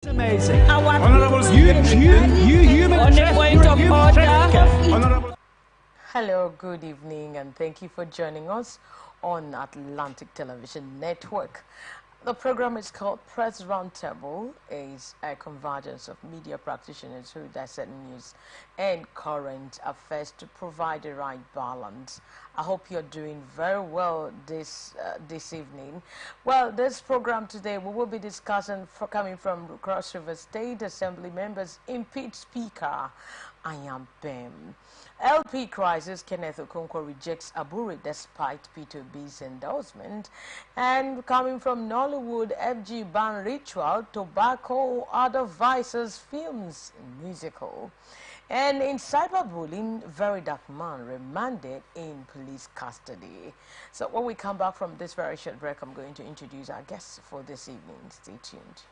Amazing. Honorable you human on the point of order. Honorable. Hello, good evening, and thank you for joining us on Atlantic Television Network. The program is called Press Roundtable. It's a convergence of media practitioners who dissect news and current affairs to provide the right balance. I hope you're doing very well this evening. Well, this program today we will be discussing coming from Cross River State Assembly members impeach Speaker Ayam Bem. LP crisis, Kenneth Okonkwo rejects Aburi despite Peter B's endorsement. And coming from Nollywood, FG ban ritual, tobacco, other vices, films, musical. And in cyberbullying, very dark man remanded in police custody. So when we come back from this very short break, I'm going to introduce our guests for this evening. Stay tuned.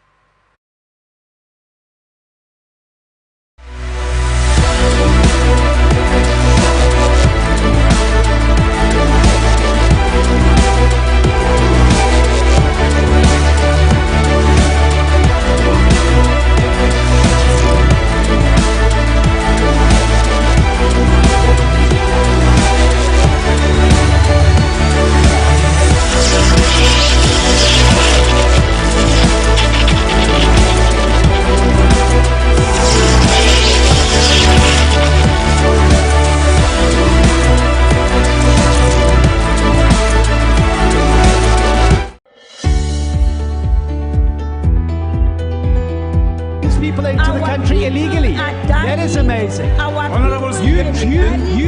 People into the country illegally. That is amazing. Honorable you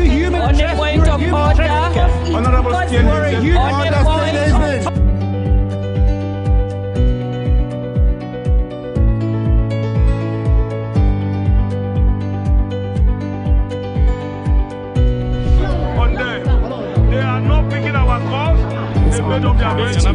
human on the point of order. Honorable you They are not picking our calls. They made up their mind.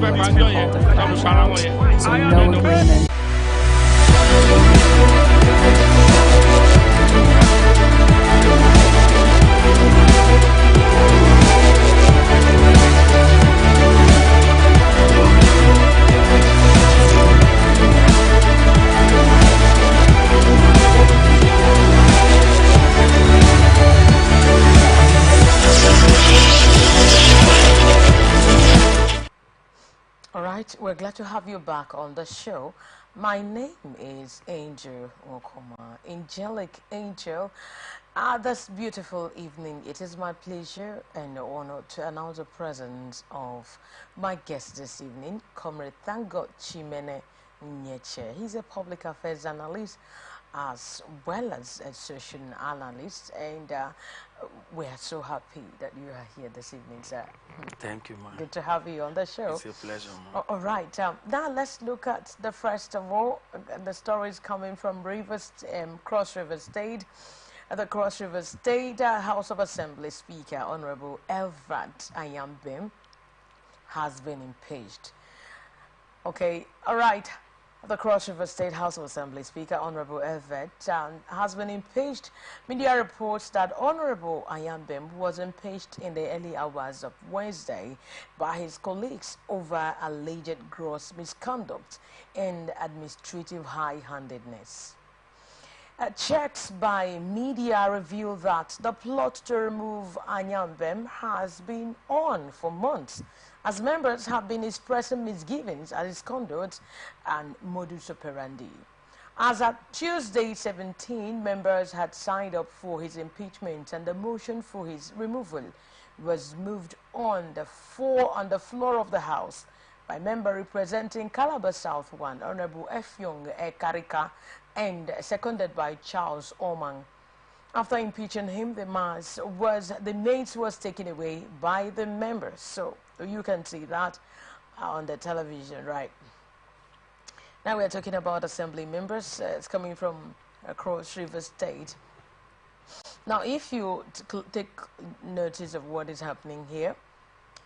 All right, we're glad to have you back on the show. My name is Angel Okoma, Angelic Angel. This beautiful evening, it is my pleasure and honor to announce the presence of my guest this evening, Comrade Thank God Chimene Nyeche. He's a public affairs analyst as well as a social analyst, and we are so happy that you are here this evening, sir. Thank you, man. Good to have you on the show. It's a pleasure, man. All right. Now let's look at the first of all, the stories coming from Cross River State. The Cross River State House of Assembly Speaker, Honorable Elvat Ayam Bem, has been impeached. Okay. All right. The Cross River State House of Assembly Speaker, Honorable Elvat, has been impeached. Media reports that Honorable Ayam Bem was impeached in the early hours of Wednesday by his colleagues over alleged gross misconduct and administrative high-handedness. Checks by media reveal that the plot to remove Ayam Bem has been on for months, as members have been expressing misgivings at his conduct and modus operandi. As at Tuesday 17, members had signed up for his impeachment, and the motion for his removal was moved on the floor of the House by member representing Calabar South 1, Honorable Efyong Ekarika, and seconded by Charles Omang. After impeaching him, the mace was taken away by the members. So you can see that on the television, right? Now we are talking about assembly members. It's coming from Cross River State. Now, if you take notice of what is happening here,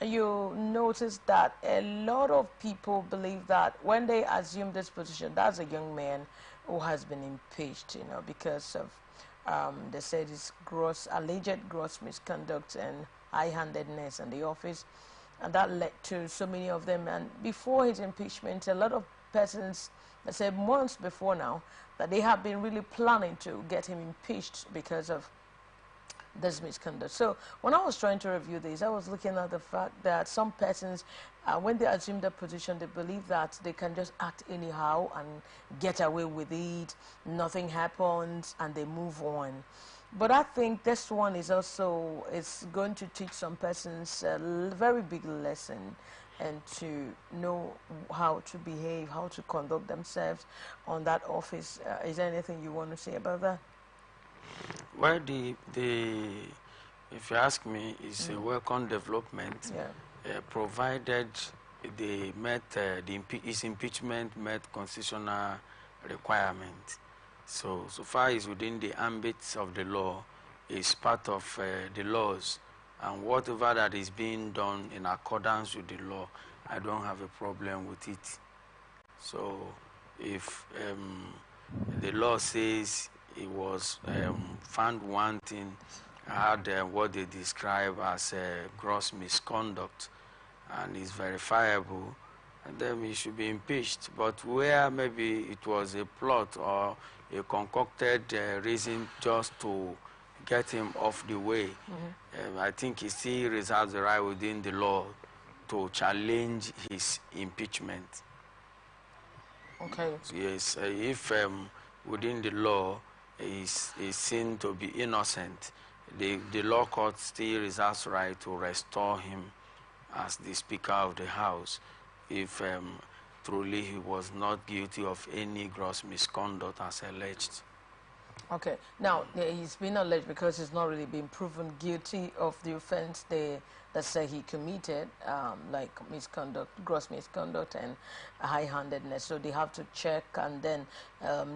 you notice that a lot of people believe that when they assume this position, that's a young man who has been impeached, because of they said it's alleged gross misconduct and high-handedness in the office, and that led to so many of them. And before his impeachment, a lot of persons I said months before now, that they have been really planning to get him impeached because of this misconduct. So when I was trying to review this, I was looking at the fact that some persons, when they assume their position, they believe that they can just act anyhow and get away with it, nothing happens, and they move on. But I think this one is also, it's going to teach some persons a very big lesson, and to know how to behave, how to conduct themselves on that office. Is there anything you want to say about that? Well, if you ask me, it's a welcome development, provided they met his impeachment met constitutional requirement. So far as within the ambit of the law, is part of the laws, and whatever that is being done in accordance with the law, I don't have a problem with it. So if the law says it was found wanting, had what they describe as gross misconduct, and is verifiable, and then he should be impeached. But where maybe it was a plot or a concocted reason just to get him off the way, I think he still reserves the right within the law to challenge his impeachment. Okay. Yes, if within the law is seen to be innocent, the law court still reserves the right to restore him as the Speaker of the House if truly he was not guilty of any gross misconduct as alleged. Okay. Now, he's been alleged because he's not really been proven guilty of the offense that say he committed, like misconduct, gross misconduct, and high-handedness. So they have to check and then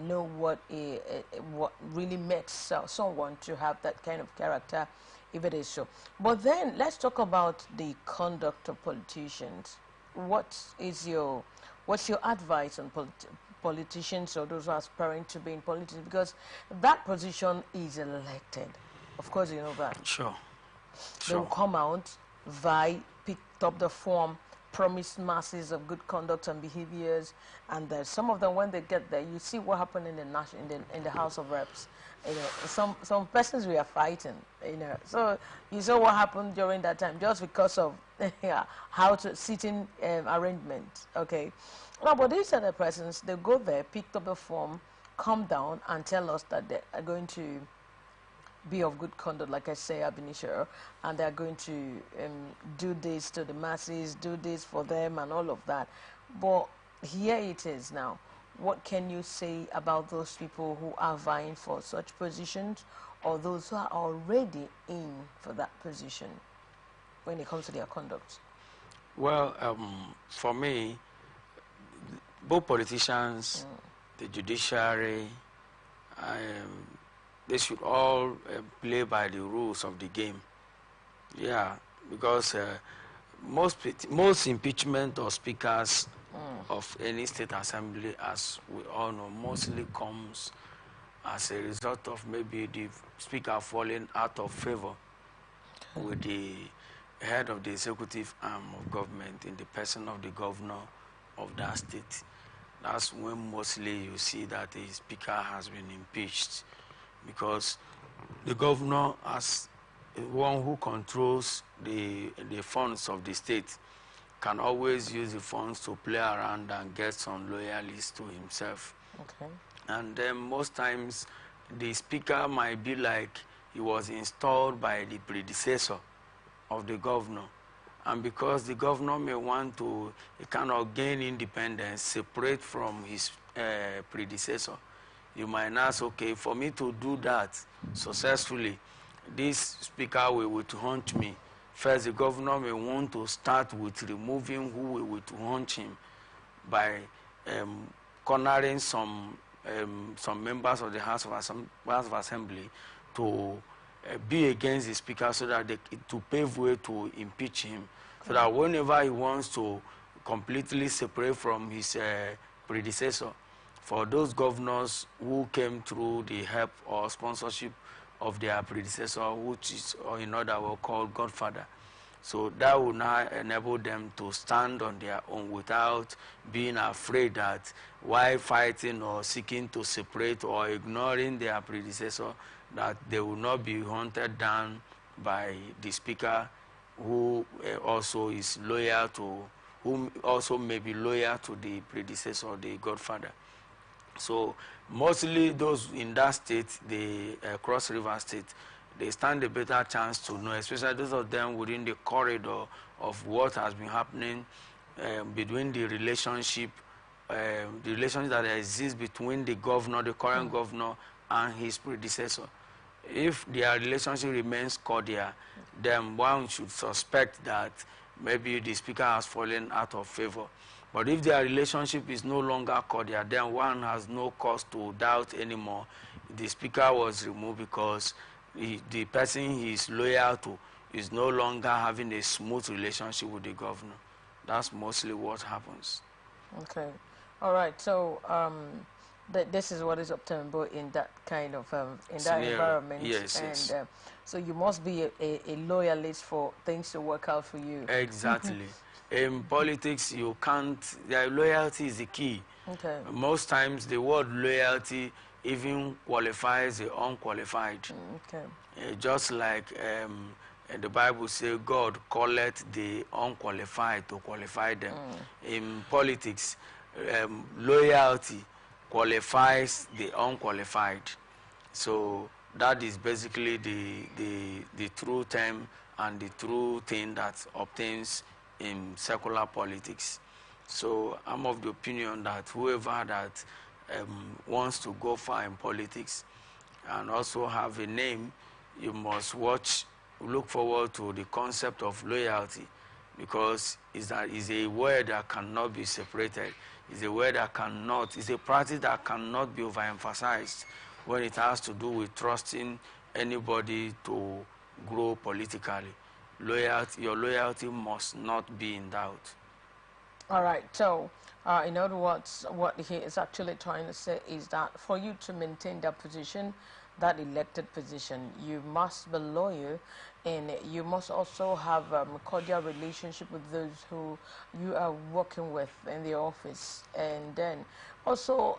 know what really makes someone to have that kind of character, if it is so. But then let's talk about the conduct of politicians. What's your advice on politicians or those who are aspiring to be in politics? Because that position is elected. Of course, you know that. Sure. They will come out, vie, pick up the form, promise masses of good conduct and behaviors, and some of them, when they get there, you see what happened in the House of Reps. You know, some persons we are fighting. You know, so you saw what happened during that time, just because of how to sitting arrangement. Okay, now, but these are the persons. They go there, pick up the form, come down, and tell us that they are going to be of good conduct, like I say, ab initio, and they're going to do this to the masses, do this for them, and all of that. But here it is now. What can you say about those people who are vying for such positions, or those who are already in for that position when it comes to their conduct? Well, for me, both politicians, the judiciary, they should all play by the rules of the game. Yeah, because most impeachment of speakers of any state assembly, as we all know, mostly comes as a result of maybe the speaker falling out of favor with the head of the executive arm of government in the person of the governor of that state. That's when mostly you see that the speaker has been impeached, because the governor, as one who controls the funds of the state, can always use the funds to play around and get some loyalists to himself. Okay. And then most times the speaker might be like he was installed by the predecessor of the governor. And because the governor may want to kind of gain independence, separate from his predecessor, you might ask, okay, for me to do that successfully, this speaker will hunt me. First, the governor may want to start with removing who will hunt him by cornering some members of the House of Assembly to be against the speaker, so that to pave way to impeach him, so that whenever he wants to completely separate from his predecessor, for those governors who came through the help or sponsorship of their predecessor, which is, or in other words, called Godfather, So that will now enable them to stand on their own without being afraid that while fighting or seeking to separate or ignoring their predecessor, that they will not be hunted down by the speaker, who also is loyal to, whom also may be loyal to the predecessor, the godfather. So mostly those in that state, the Cross River State, they stand a better chance to know, especially those of them within the corridor of what has been happening between the relationship that exists between the governor, the current governor, and his predecessor. If their relationship remains cordial, then one should suspect that maybe the speaker has fallen out of favor. But if their relationship is no longer cordial, then one has no cause to doubt anymore. The speaker was removed because the person he is loyal to is no longer having a smooth relationship with the governor. That's mostly what happens. Okay. All right. So this is what is obtainable in that kind of that environment. Yes, and yes. So you must be a loyalist for things to work out for you. Exactly. In politics, you can't. Loyalty is the key. Okay. Most times, the word loyalty even qualifies the unqualified. Okay. Just like the Bible says, God calleth the unqualified to qualify them. In politics, loyalty qualifies the unqualified. So that is basically the true term and the true thing that obtains in secular politics. So I'm of the opinion that whoever that wants to go far in politics and also have a name, you must look forward to the concept of loyalty, because it's a word that cannot be separated. It's a word that cannot, it's a practice that cannot be overemphasized when it has to do with trusting anybody to grow politically. Your loyalty must not be in doubt. All right. So, in other words, what he is actually trying to say is that for you to maintain that position, that elected position, you must be loyal, and you must also have a cordial relationship with those who you are working with in the office, and then also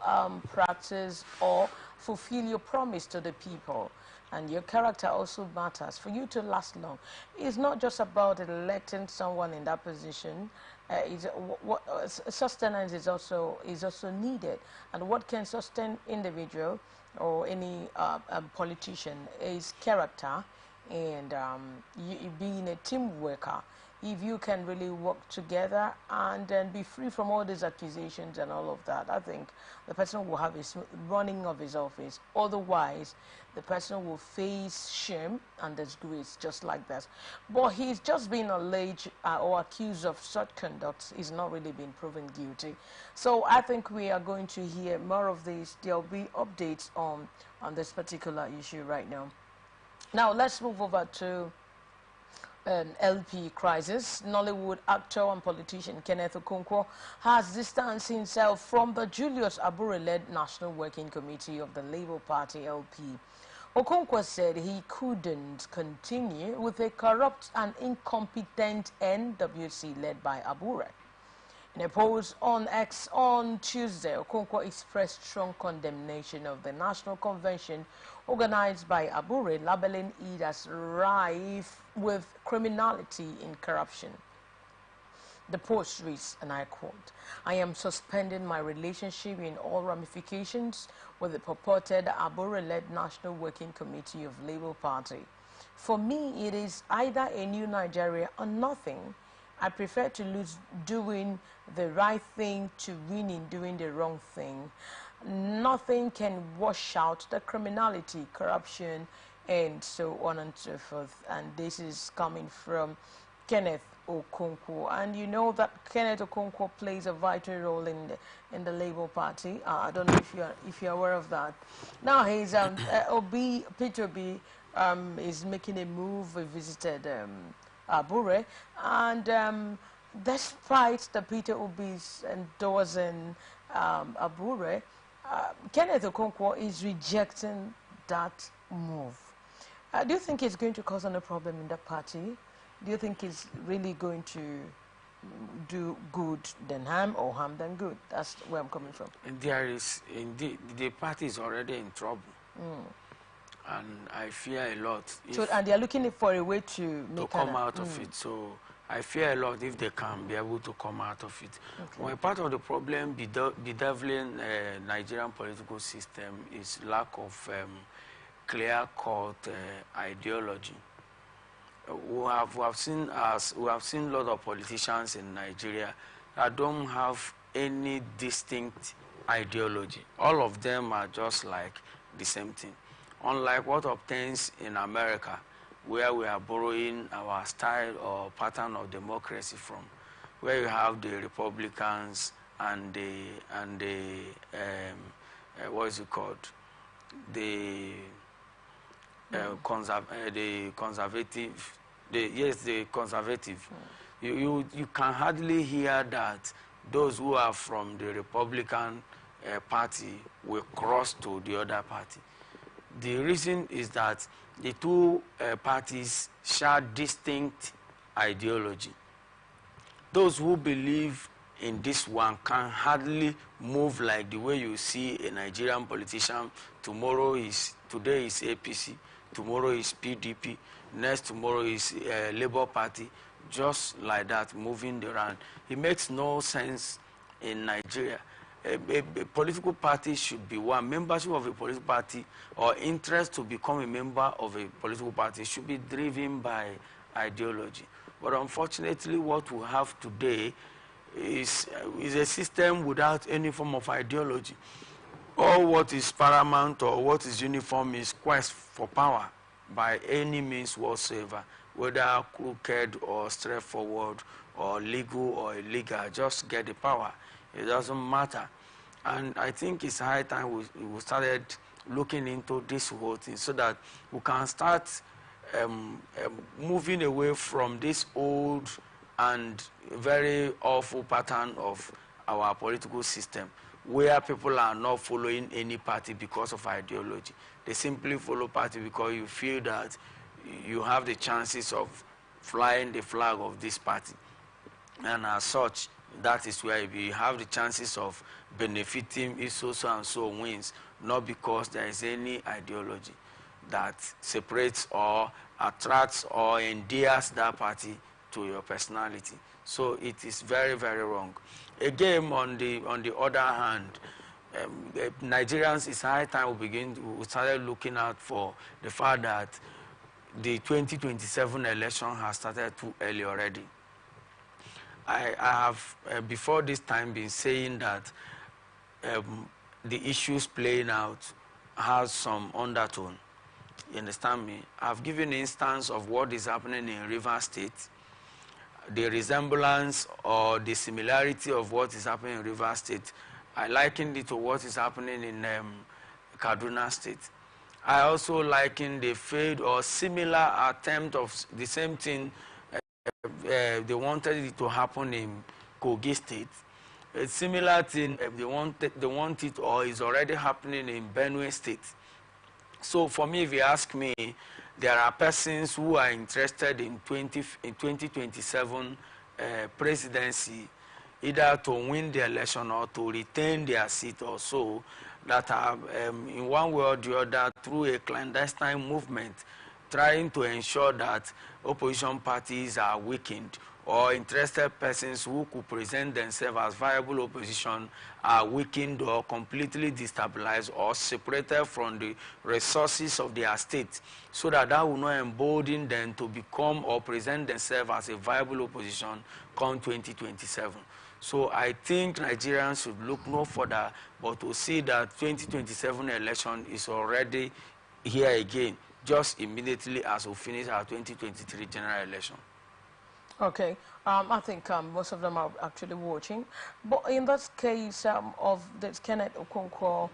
practice or fulfill your promise to the people. And your character also matters for you to last long. It's not just about electing someone in that position. Sustenance is also needed, and what can sustain individual or any politician is character, and you being a team worker. If you can really work together and then be free from all these accusations and all of that, I think the person will have a smooth running of his office. Otherwise, the person will face shame and disgrace just like that. But he's just been alleged or accused of such conduct. He's not really been proven guilty. So I think we are going to hear more of this. There will be updates on this particular issue right now. Now let's move over to an LP crisis. Nollywood actor and politician Kenneth Okonkwo has distanced himself from the Julius Abure-led National Working Committee of the Labour Party LP. Okonkwo said he couldn't continue with a corrupt and incompetent NWC led by Abure. In a post on X on Tuesday, Okonkwo expressed strong condemnation of the National Convention organized by Abure, labeling it as rife with criminality and corruption. The post reads, and I quote, "I am suspending my relationship in all ramifications with the purported Abure-led National Working Committee of Labour Party. For me, it is either a new Nigeria or nothing. I prefer to lose doing the right thing to win in doing the wrong thing. Nothing can wash out the criminality, corruption, and so on and so forth." And this is coming from Kenneth Okonkwo. And you know that Kenneth Okonkwo plays a vital role in the Labour Party. I don't know if you're aware of that. Now he's Peter Obi is making a move. He visited Abure, and despite the Peter Obi's endorsing Abure, Kenneth Okonkwo is rejecting that move. Do you think it's going to cause any problem in the party? do you think is really going to do good than harm or harm than good? That's where I'm coming from. There is indeed, the party is already in trouble. And I fear a lot. So, and they are looking for a way to come out of it. So I fear a lot if they can be able to come out of it. Okay. Well, part of the problem bedeviling Nigerian political system is lack of clear-cut ideology. We have seen a lot of politicians in Nigeria that don't have any distinct ideology. All of them are just like the same thing. Unlike what obtains in America, where we are borrowing our style or pattern of democracy from, where you have the Republicans and the what is it called? The conservative. The conservative. You can hardly hear that those who are from the Republican party will cross to the other party. The reason is that the two parties share distinct ideology. Those who believe in this one can hardly move like the way you see a Nigerian politician. Today is APC, tomorrow is PDP, next tomorrow is Labour Party, just like that, moving around. It makes no sense in Nigeria. A political party should be one. Membership of a political party or interest to become a member of a political party should be driven by ideology. But unfortunately, what we have today is a system without any form of ideology. All what is paramount or what is uniform is quest for power by any means whatsoever, whether crooked or straightforward or legal or illegal. Just get the power. It doesn't matter. And I think it's high time we started looking into this whole thing so that we can start moving away from this old and very awful pattern of our political system, where people are not following any party because of ideology. They simply follow party because you feel that you have the chances of flying the flag of this party. And as such, that is where we have the chances of benefiting if so and so wins, not because there is any ideology that separates or attracts or endears that party to your personality. So it is very, very wrong. Again, on the other hand, Nigerians, it's high time we started looking out for the fact that the 2027 election has started too early already. I have, before this time, been saying that the issues playing out has some undertone. You understand me? I've given an instance of what is happening in Rivers State, the resemblance or the similarity of what is happening in Rivers State. I likened it to what is happening in Kaduna State. I also likened the failed or similar attempt of the same thing. They wanted it to happen in Kogi State. A similar thing, they want it or is already happening in Benue State. So for me, if you ask me, there are persons who are interested in 2027 presidency, either to win the election or to retain their seat or so, that are in one way or the other through a clandestine movement trying to ensure that opposition parties are weakened, or interested persons who could present themselves as viable opposition are weakened or completely destabilized or separated from the resources of their state, so that will not embolden them to become or present themselves as a viable opposition come 2027. So I think Nigerians should look no further but to see that 2027 election is already here again, just immediately as we finish our 2023 general election. Okay, I think most of them are actually watching. But in this case of this Kenneth Okonkwo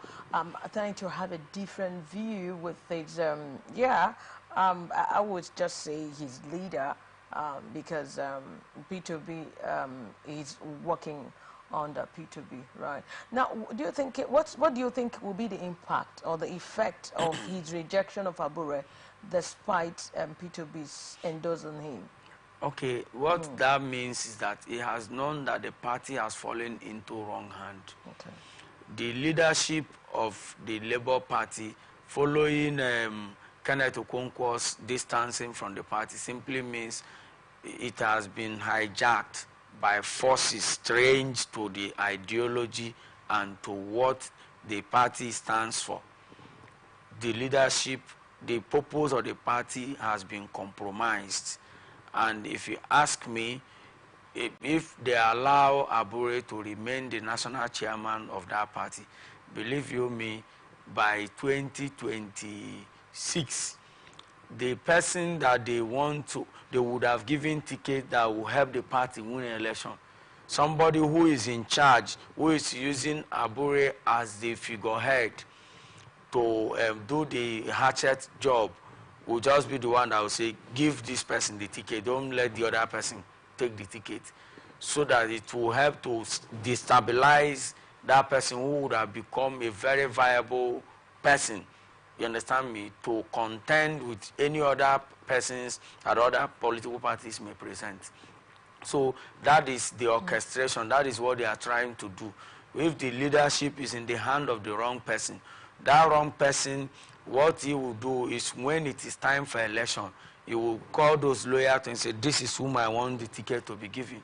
trying to have a different view with his, I would just say his leader, because P2B is working on the P2B, right? Now, do you think, what do you think will be the impact or the effect of his rejection of Abure despite P2B's endorsing him? Okay, what that means is that he has known that the party has fallen into wrong hand. Okay. The leadership of the Labour Party, following Kenneth Okonkwo's distancing from the party, simply means it has been hijacked by forces strange to the ideology and to what the party stands for. The leadership, the purpose of the party has been compromised. And if you ask me, if they allow Abure to remain the national chairman of that party, believe you me, by 2026, the person that they want to, they would have given ticket that will help the party win an election. Somebody who is in charge, who is using Abure as the figurehead to do the hatchet job, will just be the one that will say, give this person the ticket, don't let the other person take the ticket, so that it will help to destabilize that person who would have become a very viable person, you understand me, to contend with any other persons that other political parties may present. So that is the orchestration, that is what they are trying to do. If the leadership is in the hand of the wrong person, that wrong person, what he will do is when it is time for election, he will call those lawyers and say, this is whom I want the ticket to be given.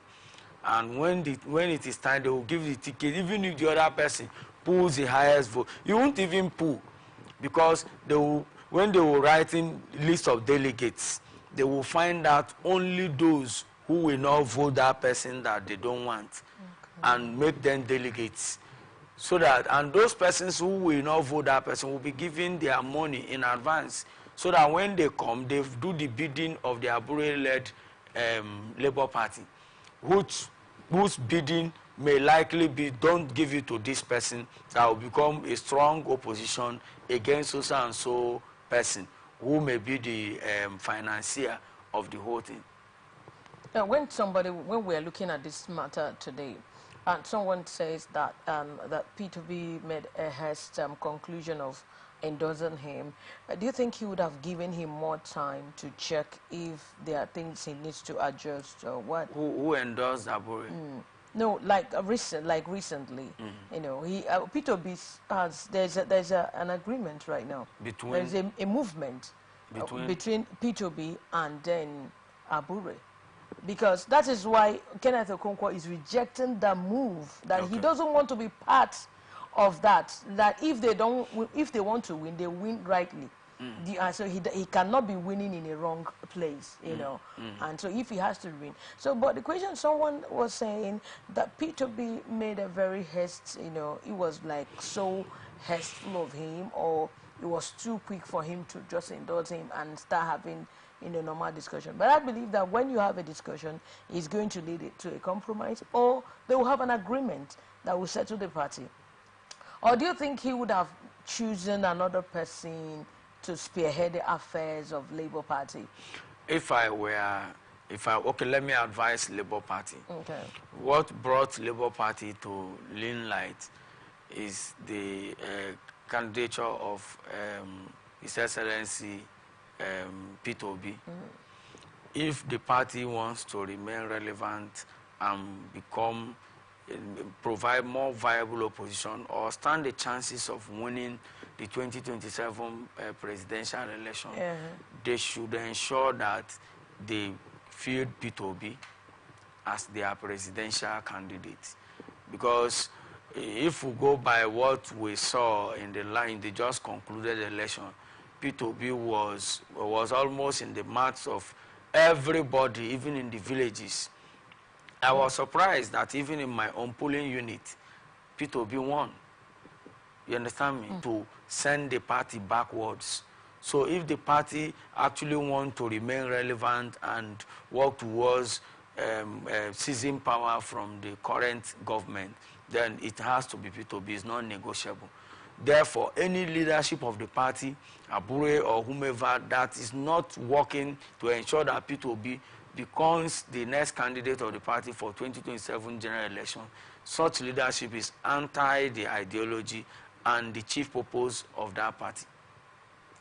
And when it is time, they will give the ticket, even if the other person pulls the highest vote. You won't even pull, because they will, when they will write in list of delegates, they will find out only those who will not vote that person that they don't want, and make them delegates. So that, and those persons who will not vote that person will be given their money in advance, so that when they come, they do the bidding of the Abure-led Labour Party, whose bidding may likely be, don't give it to this person, that will become a strong opposition against so and so person, who may be the financier of the whole thing. Now, when we are looking at this matter today, and someone says that that P2B made a hasty conclusion of endorsing him, do you think he would have given him more time to check if there are things he needs to adjust or what? Who endorsed Abure? No, like recently, you know, he P2B has there's an agreement right now. There's a movement between P2B and then Abure. Because that is why Kenneth Okonkwo is rejecting the move, that he doesn't want to be part of that. That if they want to win, they win rightly. So he cannot be winning in a wrong place, you know. And so if he has to win, so but the question, someone was saying that P2B made a very you know, it was like so hasteful of him, or it was too quick for him to just endorse him and start having in a normal discussion. But I believe that when you have a discussion, it's going to lead it to a compromise, or they will have an agreement that will settle the party. Or do you think he would have chosen another person to spearhead the affairs of Labour Party? Okay, let me advise Labour Party. Okay. What brought Labour Party to limelight is the candidature of His Excellency P2B. If the party wants to remain relevant and provide more viable opposition, or stand the chances of winning the 2027 presidential election, they should ensure that they field P2B as their presidential candidate. Because if we go by what we saw in the just concluded election, P2B was almost in the mouths of everybody, even in the villages. I was surprised that even in my own polling unit, P2B won. You understand me? To send the party backwards. So if the party actually want to remain relevant and work towards seizing power from the current government, then it has to be P2B. It's not negotiable. Therefore, any leadership of the party, Abure or whomever, that is not working to ensure that P2B becomes the next candidate of the party for 2027 general election, such leadership is anti the ideology and the chief purpose of that party.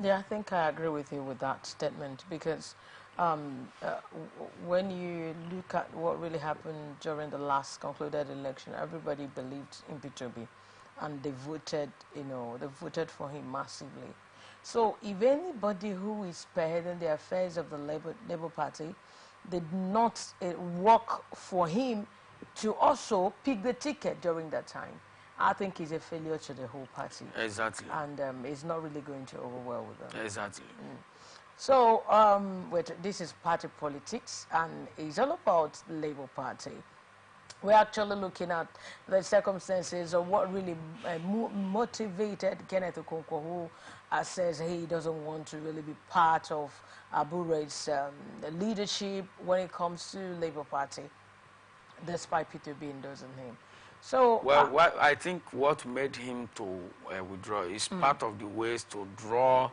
Yeah, I think I agree with you with that statement, because when you look at what really happened during the last concluded election, everybody believed in P2B, and they voted, they voted for him massively. So if anybody who is spearheading the affairs of the Labour Party did not work for him to also pick the ticket during that time, I think it's a failure to the whole party. Exactly. And it's not really going to over well with them. Exactly. So, this is party politics, and it's all about the Labour Party. We're actually looking at the circumstances of what really motivated Kenneth Okonkwo, who says he doesn't want to really be part of Abu Raid's leadership when it comes to Labour Party, despite P2B endorsing him. So, well, I think what made him to withdraw is part of the ways to draw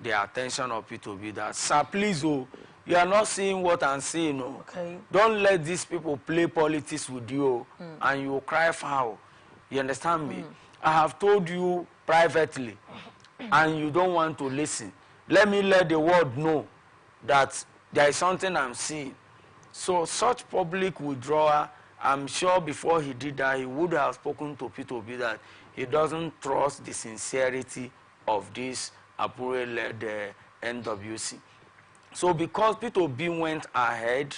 the attention of P2B that, sir, please, you are not seeing what I'm seeing. Okay. Don't let these people play politics with you and you cry foul. You understand me? I have told you privately and you don't want to listen. Let me let the world know that there is something I'm seeing. So such public withdrawal, I'm sure before he did that, he would have spoken to P2B that he doesn't trust the sincerity of this Apure-led NWC. So because P2B went ahead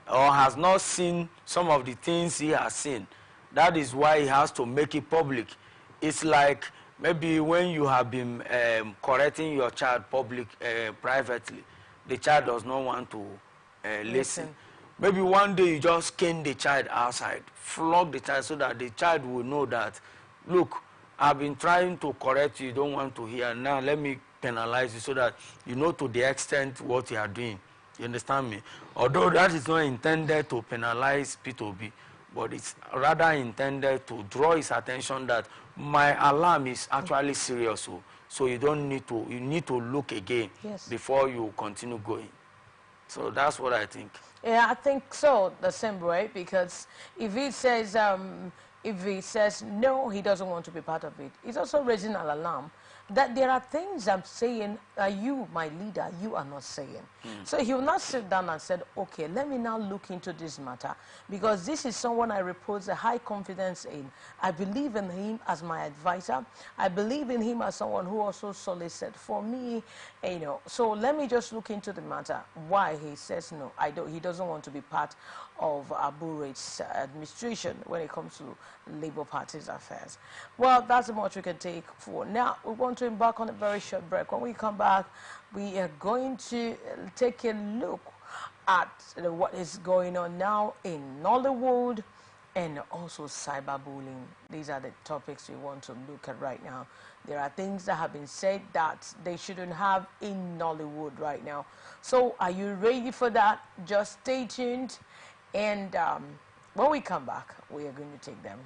or has not seen some of the things he has seen, that is why he has to make it public. It's like maybe when you have been correcting your child privately, the child does not want to listen. Maybe one day you just cane the child outside, flog the child so that the child will know that, look, I've been trying to correct you, you don't want to hear, now let me penalize you so that you know to the extent what you are doing. You understand me? Although that is not intended to penalize P2B, but it's rather intended to draw his attention that my alarm is actually serious. So you need to look again before you continue going. So that's what I think. Yeah, I think so, the same way, because if he says no, he doesn't want to be part of it, it's also raising an alarm that there are things I'm saying, you, my leader, you are not saying. So he will not sit down and said, okay, let me now look into this matter, because this is someone I repose a high confidence in. I believe in him as my advisor. I believe in him as someone who also solicited for me, So let me just look into the matter, why he says no. He doesn't want to be part of Abu Raid's administration when it comes to Labour Party's affairs. Well, that's how much we can take for now. We want to embark on a very short break. When we come back, we are going to take a look at what is going on now in Nollywood and also cyberbullying. These are the topics we want to look at right now. There are things that have been said that they shouldn't have in Nollywood right now. So are you ready for that? Just stay tuned. And when we come back, we are going to take them.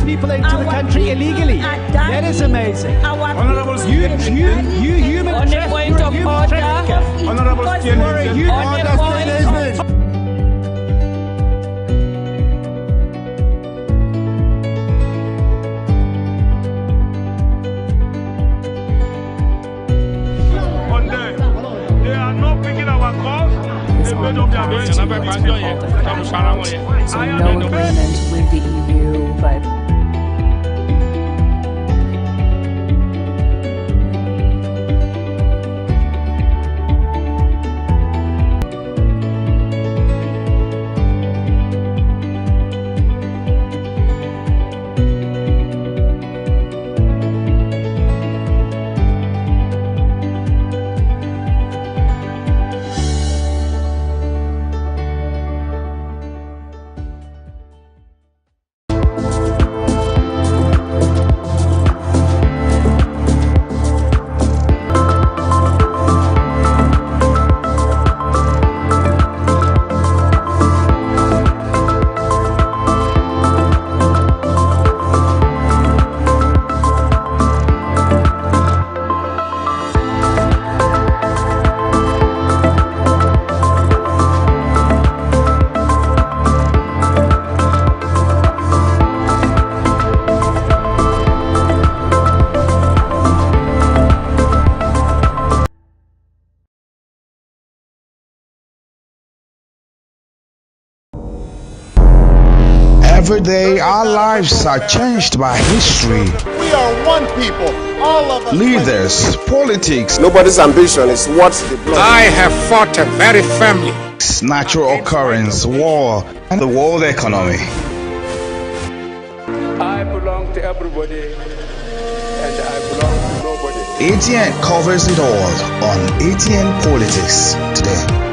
People into the country illegally. That is amazing. Honorable You human On the point of order. Honorable they are not picking our calls. They made up their minds. So no agreement with the EU, but Every day, our lives are changed by history. We are one people, all of us. Leaders, politics. Nobody's ambition is what the blood. I have fought very firmly. Natural occurrence, war, and the world economy. I belong to everybody, and I belong to nobody. ATN covers it all on ATN Politics today.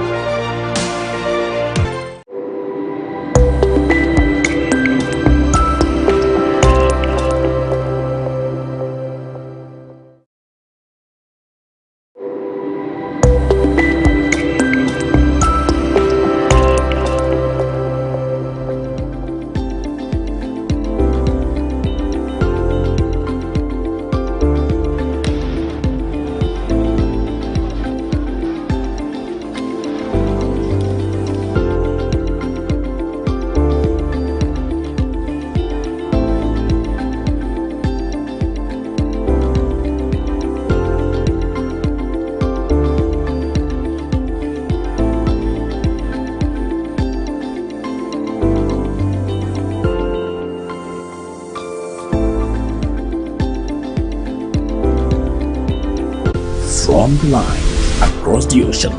From the line across the ocean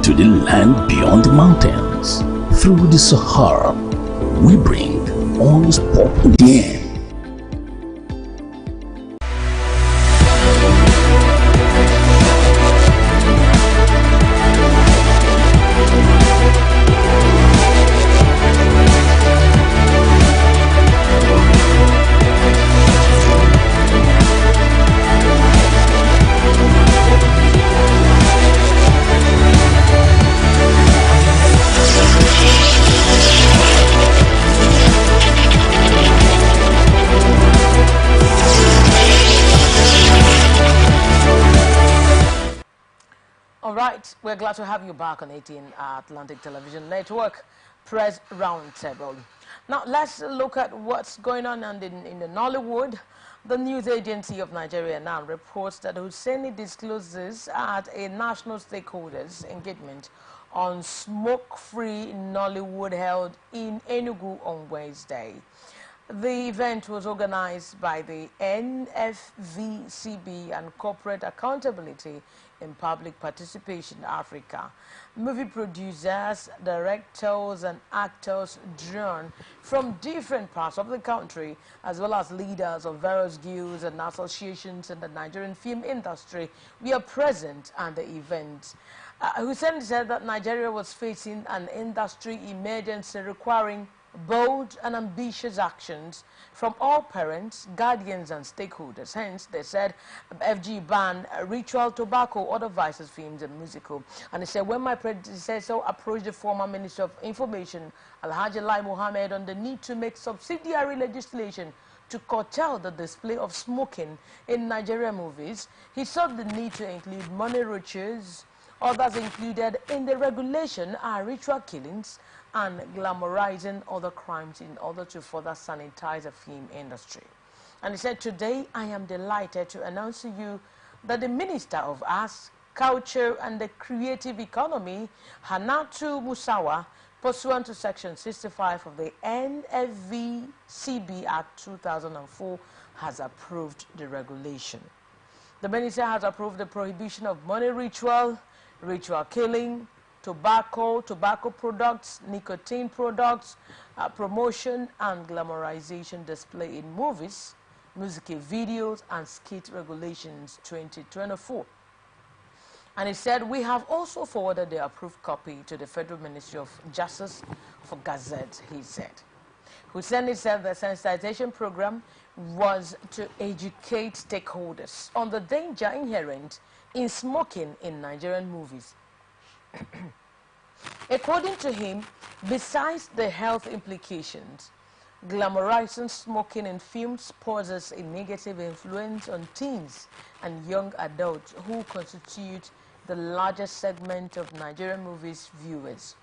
to the land beyond the mountains, through the Sahara, we bring all the sport in the air. All right, we're glad to have you back on 18 Atlantic Television Network Press Roundtable. Now, let's look at what's going on in the Nollywood. The news agency of Nigeria now reports that Hussaini discloses at a national stakeholders engagement on smoke-free Nollywood held in Enugu on Wednesday. The event was organized by the NFVCB and Corporate Accountability in Public Participation Africa. Movie producers, directors and actors drawn from different parts of the country, as well as leaders of various guilds and associations in the Nigerian film industry, were present at the event. Hussein said that Nigeria was facing an industry emergency requiring bold and ambitious actions from all parents, guardians and stakeholders. Hence, they said FG banned ritual tobacco, other vices, films and musical. And they said, when my predecessor approached the former Minister of Information, Alhaji Lai Mohammed, on the need to make subsidiary legislation to curtail the display of smoking in Nigerian movies, he saw the need to include money rituals. Others included in the regulation are ritual killings and glamorizing other crimes in order to further sanitize the film industry. And he said, today I am delighted to announce to you that the Minister of Arts, Culture and the Creative Economy, Hannatu Musawa, pursuant to Section 65 of the NFVCB Act 2004, has approved the regulation. The Minister has approved the prohibition of money ritual killing, tobacco products, nicotine products, promotion and glamorization display in movies, music videos and skit regulations 2024. And he said, we have also forwarded the approved copy to the Federal Ministry of Justice for Gazette, he said. Hussaini said the sensitization program was to educate stakeholders on the danger inherent in smoking in Nigerian movies. According to him, besides the health implications, glamorizing smoking in films poses a negative influence on teens and young adults who constitute the largest segment of Nigerian movies viewers.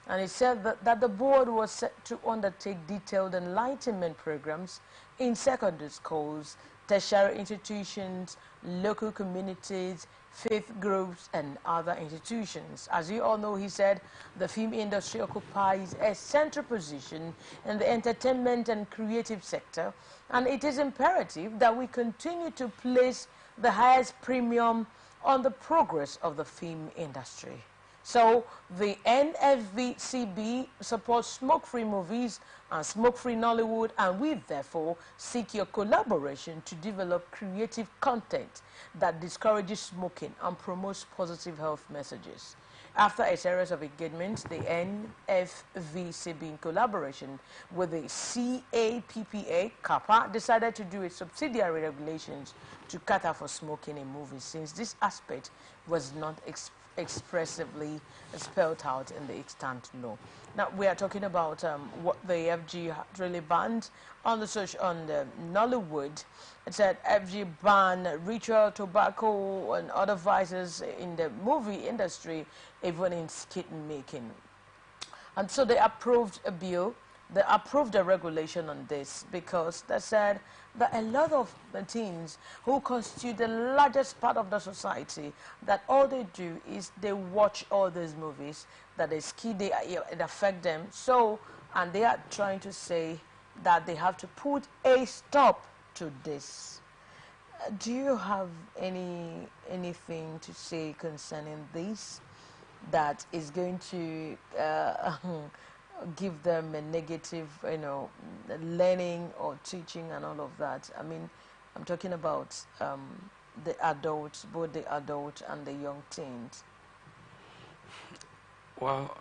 And he said that the board was set to undertake detailed enlightenment programs in secondary schools, tertiary institutions, local communities, faith groups, and other institutions. As you all know, he said the film industry occupies a central position in the entertainment and creative sector, and it is imperative that we continue to place the highest premium on the progress of the film industry. So the NFVCB supports smoke-free movies and smoke-free Nollywood, and we therefore seek your collaboration to develop creative content that discourages smoking and promotes positive health messages. After a series of engagements, the NFVCB, in collaboration with the CAPPA, CAPA, decided to do its subsidiary regulations to cater for smoking in movies, since this aspect was not expressively spelled out in the extant law. Now we are talking about what the FG really banned on the Nollywood. It said FG banned ritual tobacco and other vices in the movie industry, even in skit making. And so they approved a bill. They approved a regulation on this because they said that a lot of the teens who constitute the largest part of the society, that all they do is they watch all these movies, that they skid, it affect them. So, and they are trying to say that they have to put a stop to this. Do you have anything to say concerning this that is going to give them a negative, learning or teaching and all of that? I mean, I'm talking about the adults, both the adult and the young teens. Well,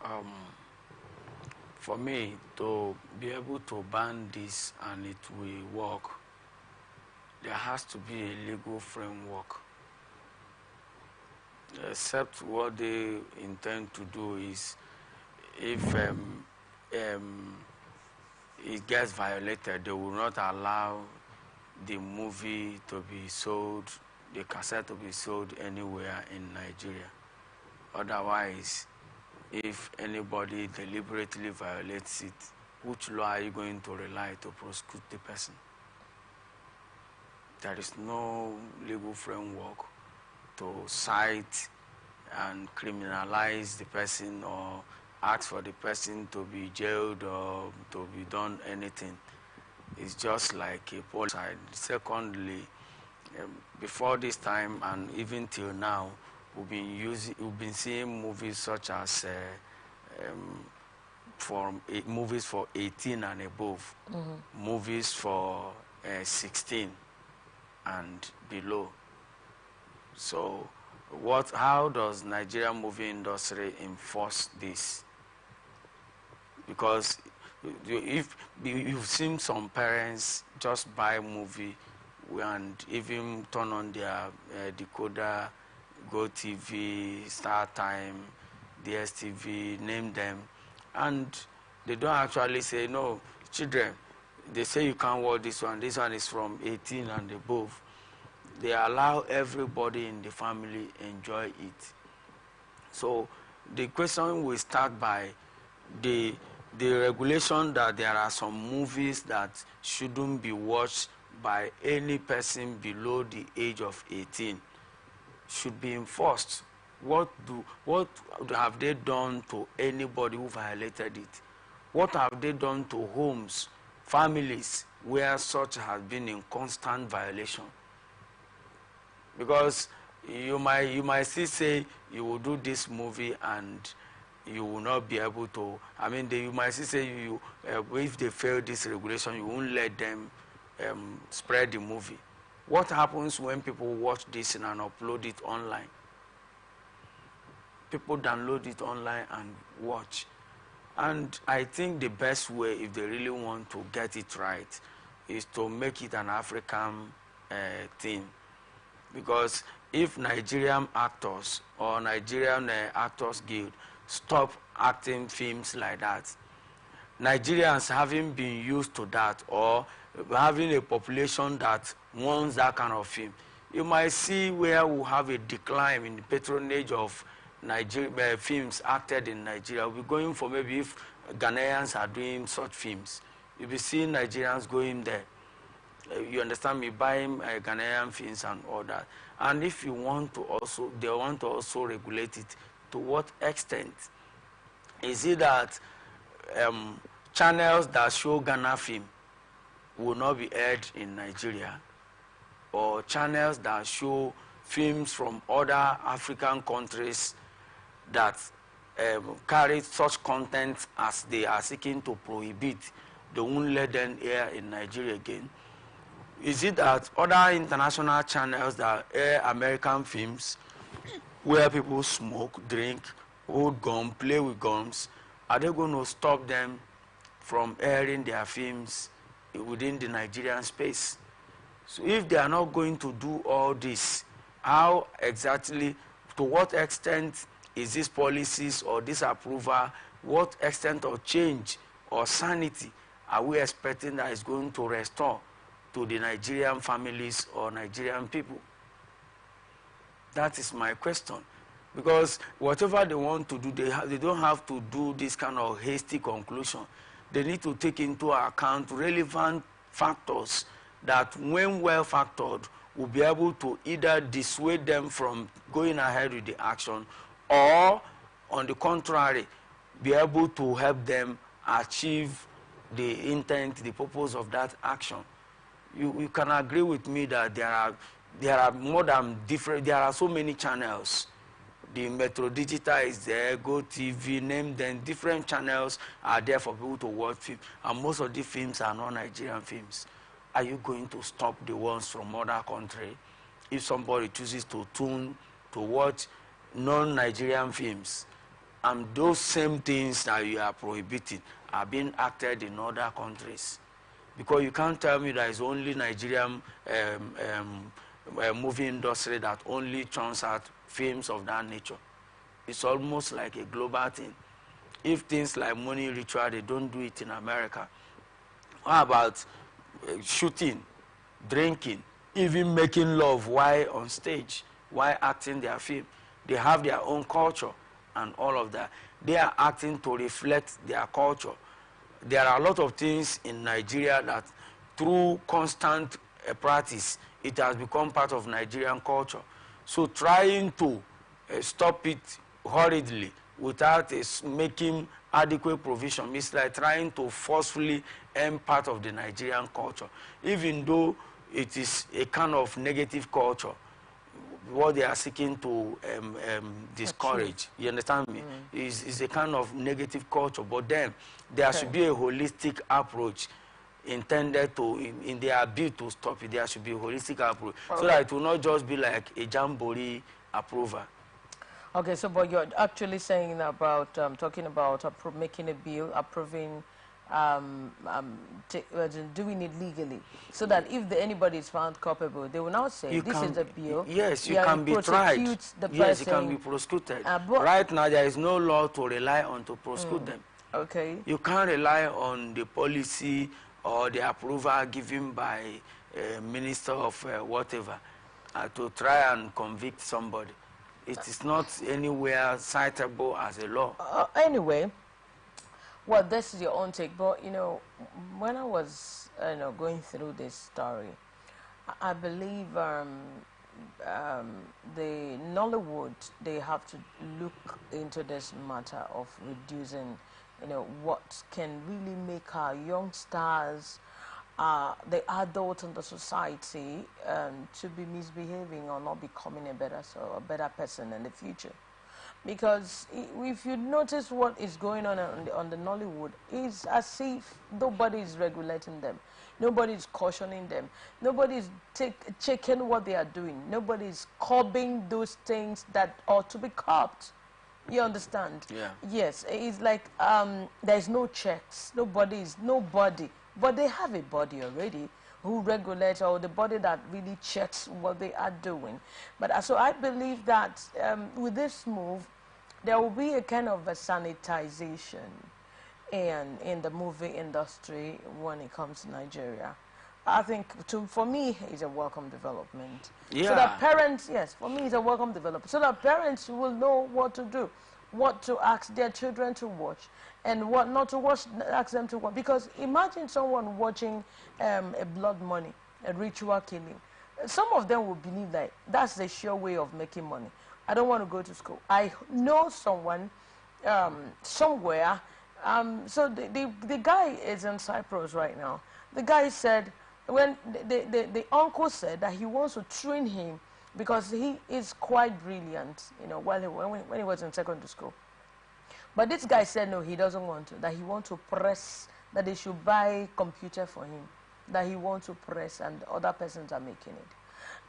for me to be able to ban this and it will work, there has to be a legal framework. Except what they intend to do is, if it gets violated, they will not allow the movie to be sold, the cassette to be sold anywhere in Nigeria. Otherwise, if anybody deliberately violates it, which law are you going to rely to prosecute the person? There is no legal framework to cite and criminalize the person or ask for the person to be jailed or to be done anything. It's just like a policy. Secondly, before this time and even till now, we've been seeing movies such as movies for 18 and above, movies for 16 and below. So how does Nigerian movie industry enforce this? Because if you've seen some parents just buy a movie and even turn on their decoder, Go TV, StarTime, DSTV, name them, and they don't actually say, no, children, they say you can't watch this one is from 18 and above. They allow everybody in the family enjoy it. So the question will start by the regulation that there are some movies that shouldn't be watched by any person below the age of 18 should be enforced. What have they done to anybody who violated it? What have they done to homes, families where such has been in constant violation? Because you might still say you will do this movie and you will not be able to. I mean, you might still say if they fail this regulation, you won't let them spread the movie. What happens when people watch this and upload it online? People download it online and watch. And I think the best way, if they really want to get it right, is to make it an African thing. Because if Nigerian actors or Nigerian Actors Guild stop acting films like that, Nigerians having been used to that or having a population that wants that kind of film, you might see where we have a decline in the patronage of Nigeria films acted in Nigeria. We're going for, maybe if Ghanaians are doing such films, you'll be seeing Nigerians going there. You understand me, buying Ghanaian films and all that. And if you want to also, they want to also regulate it, to what extent? Is it that channels that show Ghana film will not be aired in Nigeria, or channels that show films from other African countries that carry such content as they are seeking to prohibit, they won't let them air in Nigeria again? Is it that other international channels that air American films where people smoke, drink, hold gun, play with guns, are they going to stop them from airing their films within the Nigerian space? So if they are not going to do all this, how exactly, to what extent is this policies or this approval, what extent of change or sanity are we expecting that is going to restore to the Nigerian families or Nigerian people? That is my question. Because whatever they want to do, they don't have to do this kind of hasty conclusion. They need to take into account relevant factors that, when well factored, will be able to either dissuade them from going ahead with the action, or, on the contrary, be able to help them achieve the intent, the purpose of that action. You can agree with me that there are more than different, there are so many channels. The Metro Digital is there, Go TV, name them, different channels are there for people to watch films, and most of the films are non-Nigerian films. Are you going to stop the ones from other country if somebody chooses to tune to watch non-Nigerian films, and those same things that you are prohibiting are being acted in other countries? Because you can't tell me that it's only Nigerian movie industry that only churns out films of that nature. It's almost like a global thing. If things like money ritual, they don't do it in America. How about shooting, drinking, even making love while on stage, while acting their film? They have their own culture and all of that. They are acting to reflect their culture. There are a lot of things in Nigeria that, through constant practice, it has become part of Nigerian culture. So trying to stop it hurriedly without making adequate provision is like trying to forcefully end part of the Nigerian culture. Even though it is a kind of negative culture, what they are seeking to discourage, you understand me, is a kind of negative culture. But then there should be a holistic approach intended to, in their bid to stop it. There should be a holistic approach, so that it will not just be like a jamboree approval. Okay, so but you're actually saying about talking about making a bill, approving, doing it legally, so that if anybody is found culpable, they will not say this is a bill. Yes, you can be tried. Yes, you can be prosecuted. Right now, there is no law to rely on to prosecute them. Okay. You can't rely on the policy or the approval given by a minister of whatever to try and convict somebody. It is not anywhere citable as a law. Anyway, well, this is your own take, but you know, when I was going through this story, I believe the Nollywood, they have to look into this matter of reducing, what can really make our young stars, the adults in the society, to be misbehaving or not becoming a better person in the future. Because if you notice what is going on the Nollywood, it's as if nobody is regulating them. Nobody is cautioning them. Nobody is checking what they are doing. Nobody is curbing those things that ought to be curbed. You understand? Yeah. Yes, it's like there's no checks. Nobody, but they have a body already who regulates, or the body that really checks what they are doing. But so I believe that with this move, there will be a kind of a sanitization in the movie industry when it comes to Nigeria. I think for me, it's a welcome development. Yeah. So that parents, yes, for me, it's a welcome development. So that parents will know what to do, what to ask their children to watch, and what not to watch, ask them to watch. Because imagine someone watching a blood money, a ritual killing. some of them will believe that that's the sure way of making money. I don't want to go to school. I know someone somewhere. So the guy is in Cyprus right now. The guy said, when the uncle said that he wants to train him because he is quite brilliant, you know, when he was in secondary school. But this guy said no, he doesn't want to, that he wants to press, that they should buy computer for him, that he wants to press and other persons are making it.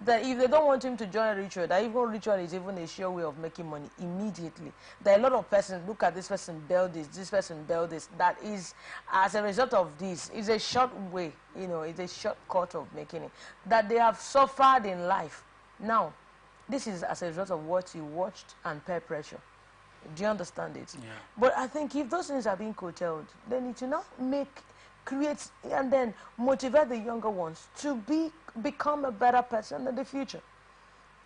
That if they don't want him to join ritual, that even ritual is even a sure way of making money immediately. There are a lot of persons, look at this person build this person build this. That is, as a result of this, it's a short way, you know, it's a shortcut of making it. That they have suffered in life. Now, this is as a result of what you watched and peer pressure. Do you understand it? Yeah. But I think if those things are being curtailed, they need to now create and then motivate the younger ones to become a better person in the future.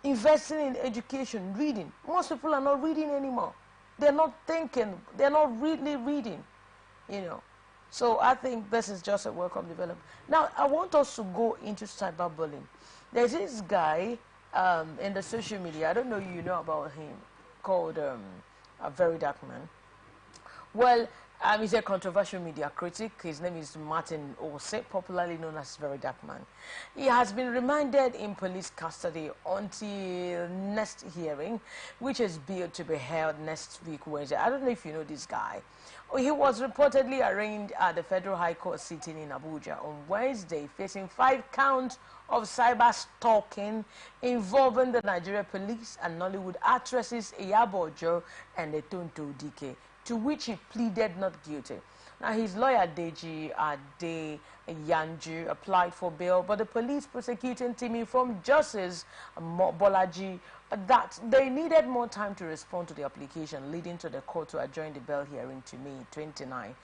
Investing in education, reading. Most people are not reading anymore. They're not thinking. They're not really reading, you know. So I think this is just a welcome development. Now, I want us to go into cyberbullying. There's this guy in the social media, I don't know if you know about him, called A Very Dark Man. Well, he's a controversial media critic. His name is Martin Ose, popularly known as Very Dark Man. He has been remanded in police custody until next hearing, which is billed to be held next week Wednesday. I don't know if you know this guy. He was reportedly arraigned at the Federal High Court sitting in Abuja on Wednesday, facing 5 counts of cyber stalking involving the Nigeria police and Nollywood actresses Iyabo Ojo and Etonto Dike, to which he pleaded not guilty. Now, his lawyer, Deji Yanju, applied for bail, but the police prosecuting team informed Justice Bolaji that they needed more time to respond to the application, leading to the court to adjourn the bail hearing to May 29.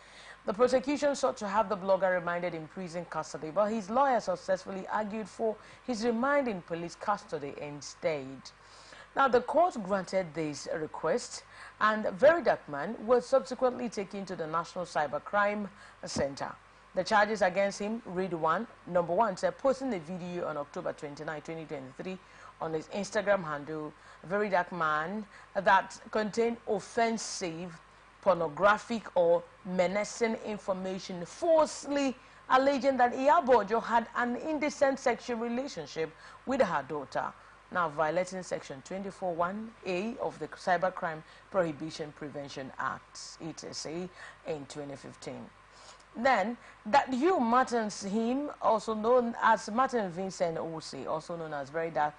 The prosecution sought to have the blogger remanded in prison custody, but his lawyer successfully argued for his remand in police custody instead. Now, the court granted this request, and Very Dark Man was subsequently taken to the National Cybercrime Center. The charges against him read number one, said posting a video on October 29, 2023 on his Instagram handle, Very Dark Man, that contained offensive, pornographic or menacing information, falsely alleging that Iyabo Ojo had an indecent sexual relationship with her daughter. Now violating Section 24(1)(a) of the Cybercrime Prohibition Prevention Act, ETSA, in 2015. Then, that Hugh Martin's him, also known as Martin Vincent Ose, also known as Very Dark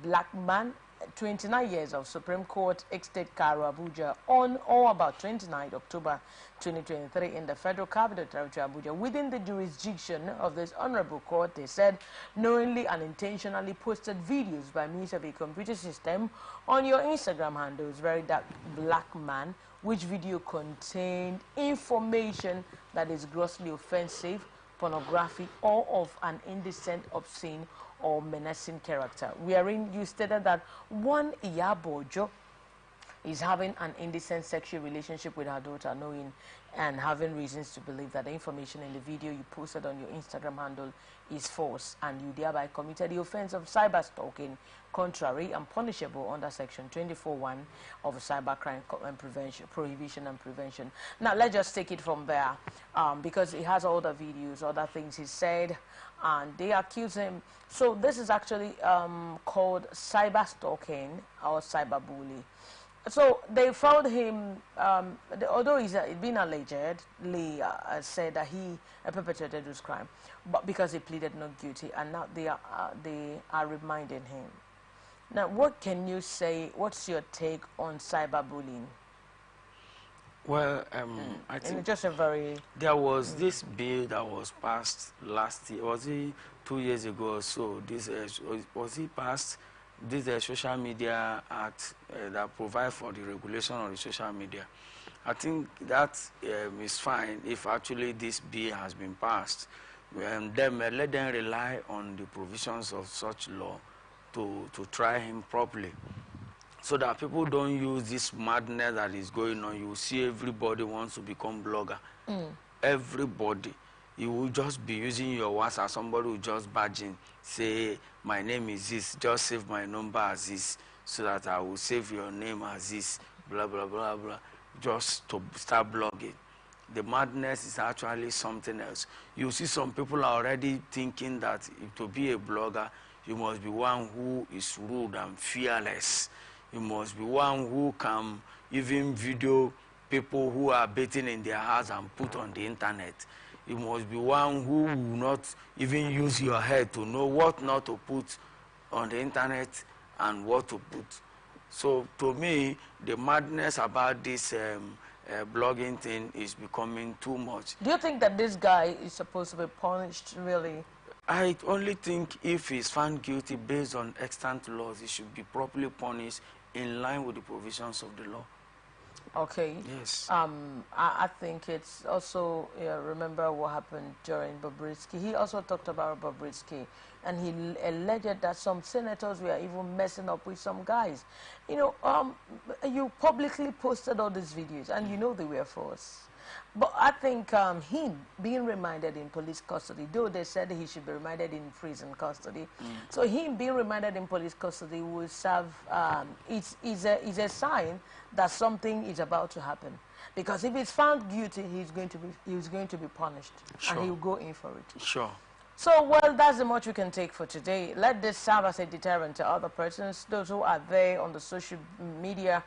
Black Man, 29 years of Supreme Court, Estate Cairo, Abuja, on or about 29 October 2023 in the Federal Capital Territory, Abuja, within the jurisdiction of this Honorable Court, they said, knowingly and intentionally posted videos by means of a computer system on your Instagram handles, Very Dark Black Man, which video contained information that is grossly offensive, pornographic, or of an indecent, obscene, or menacing character. Wherein you stated that one Iyabo Ojo is having an indecent sexual relationship with her daughter, knowing and having reasons to believe that the information in the video you posted on your Instagram handle is false, and you thereby committed the offense of cyber stalking, contrary and punishable under Section 24(1) of Cybercrime Prohibition and Prevention. Now, let's just take it from there, because he has all the videos, other things he said, and they accuse him. So this is actually called cyber stalking or cyberbullying. So they found him, although he's been allegedly said that he perpetrated this crime, but because he pleaded not guilty, and now they are reminding him. Now, what can you say? What's your take on cyberbullying? Well, I think just a very... There was this bill that was passed last year. Was it 2 years ago or so? This was it passed? This Social Media Act that provides for the regulation of the social media. I think that is fine if actually this bill has been passed. Then let them rely on the provisions of such law to try him properly, so that people don't use this madness that is going on. You see everybody wants to become blogger. Everybody. You will just be using your WhatsApp. Somebody will just badge in, say, my name is this, just save my number as this, so that I will save your name as this, blah, blah, blah, blah, just to start blogging. The madness is actually something else. You see some people are already thinking that to be a blogger, you must be one who is rude and fearless. You must be one who can even video people who are bathing in their house and put on the internet. You must be one who will not even use your head to know what not to put on the internet and what to put. So to me, the madness about this blogging thing is becoming too much. Do you think that this guy is supposed to be punished, really? I only think if he's found guilty based on extant laws, he should be properly punished in line with the provisions of the law. Okay. Yes. I think it's also, remember what happened during Bobrisky. He also talked about Bobrisky, and he alleged that some senators were even messing up with some guys. You know, you publicly posted all these videos, and you know they were false. But I think him being remanded in police custody, though they said he should be remanded in prison custody, so him being remanded in police custody will serve, is a sign that something is about to happen. Because if he's found guilty, he's going to be punished, sure, and he'll go in for it. Sure. So, well, that's the much we can take for today. Let this serve as a deterrent to other persons, those who are there on the social media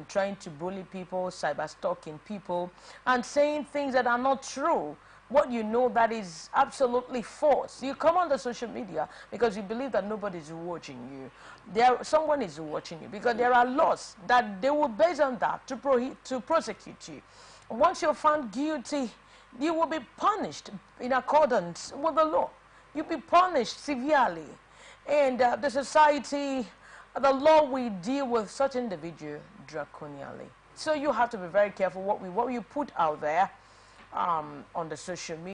trying to bully people, cyber-stalking people, and saying things that are not true. What you know that is absolutely false. You come on the social media because you believe that nobody is watching you. Someone is watching you, because there are laws that they will base on that to prosecute you. Once you're found guilty, you will be punished in accordance with the law. You'll be punished severely. And the society, the law will deal with such individual draconially. So you have to be very careful what you put out there on the social media.